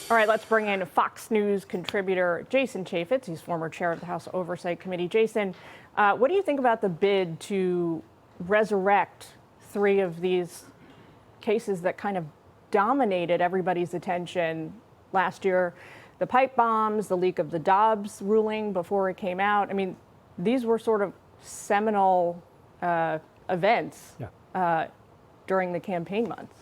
All right, let's bring in Fox News contributor Jason Chaffetz. He's former chair of the House Oversight Committee. Jason, what do you think about the bid to resurrect three of these cases that kind of dominated everybody's attention last year? The pipe bombs, the leak of the Dobbs ruling before it came out. I mean, these were sort of seminal events during the campaign months.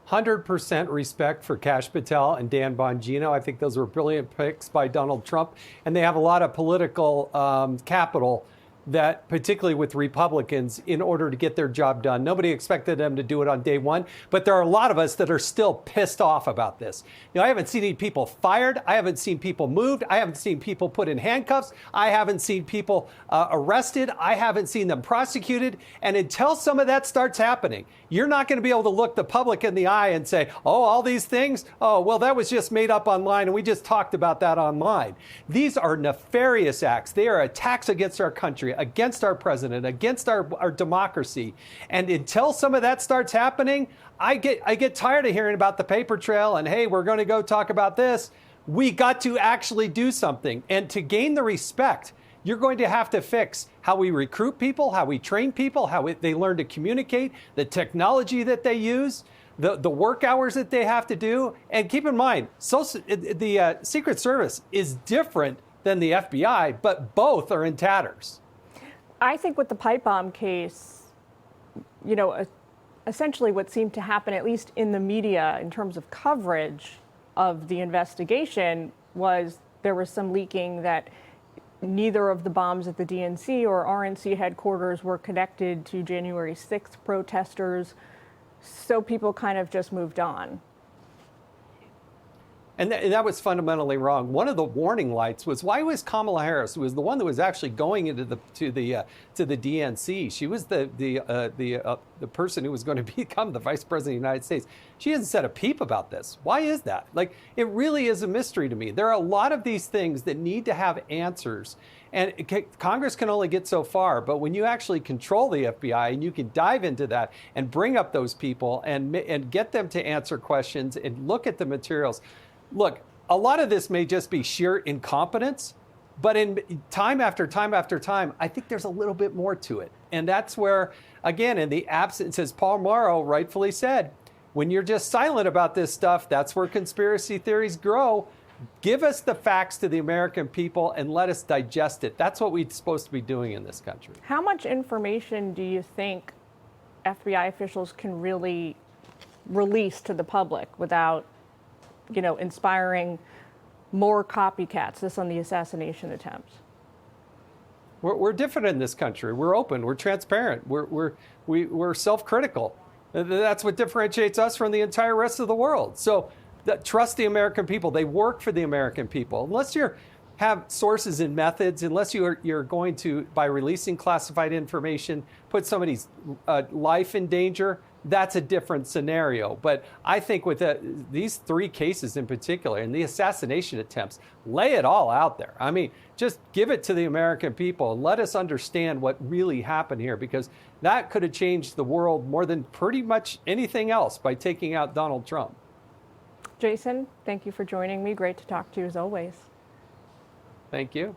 100% respect for Kash Patel and Dan Bongino. I think those were brilliant picks by Donald Trump. And they have a lot of political capital that, particularly with Republicans, in order to get their job done. Nobody expected them to do it on day one, but there are a lot of us that are still pissed off about this. You know, I haven't seen any people fired. I haven't seen people moved. I haven't seen people put in handcuffs. I haven't seen people arrested. I haven't seen them prosecuted. And until some of that starts happening, you're not going to be able to look the public in the eye and say, oh, all these things, oh, well, that was just made up online, and we just talked about that online. These are nefarious acts. They are attacks against our country, against our president, against our democracy. And until some of that starts happening, I get tired of hearing about the paper trail and, hey, we're going to go talk about this. We got to actually do something. And to gain the respect, you're going to have to fix how we recruit people, how we train people, how they learn to communicate, the technology that they use, the work hours that they have to do. And keep in mind, the Secret Service is different than the FBI, but both are in tatters. I think with the pipe bomb case, you know, essentially what seemed to happen, at least in the media, in terms of coverage of the investigation, was there was some leaking that neither of the bombs at the DNC or RNC headquarters were connected to January 6th protesters. So people kind of just moved on. And that was fundamentally wrong. One of the warning lights was, why was Kamala Harris, who was the one that was actually going into the DNC, she was the person who was going to become the vice president of the United States. She hasn't said a peep about this. Why is that? Like, it really is a mystery to me. There are a lot of these things that need to have answers. And Congress can only get so far, but when you actually control the FBI and you can dive into that and bring up those people and get them to answer questions and look at the materials. Look, a lot of this may just be sheer incompetence, but in time after time after time, I think there's a little bit more to it. And that's where, again, in the absence, as Paul Mauro rightfully said, when you're just silent about this stuff, that's where conspiracy theories grow. Give us the facts to the American people and let us digest it. That's what we're supposed to be doing in this country. How much information do you think FBI officials can really release to the public without, you know, inspiring more copycats, this on the assassination attempts? We're different in this country. We're open. We're transparent. We're self-critical. That's what differentiates us from the entire rest of the world. So trust the American people. They work for the American people. Unless you have sources and methods, unless you're going to, by releasing classified information, put somebody's life in danger, that's a different scenario. But I think with these three cases in particular and the assassination attempts, lay it all out there. I mean, just give it to the American people and let us understand what really happened here, because that could have changed the world more than pretty much anything else by taking out Donald Trump. Jason, thank you for joining me. Great to talk to you as always. Thank you.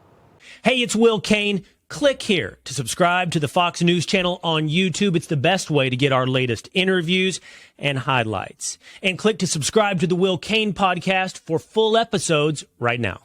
Hey, it's Will Cain. Click here to subscribe to the Fox News channel on YouTube. It's the best way to get our latest interviews and highlights. And click to subscribe to the Will Cain podcast for full episodes right now.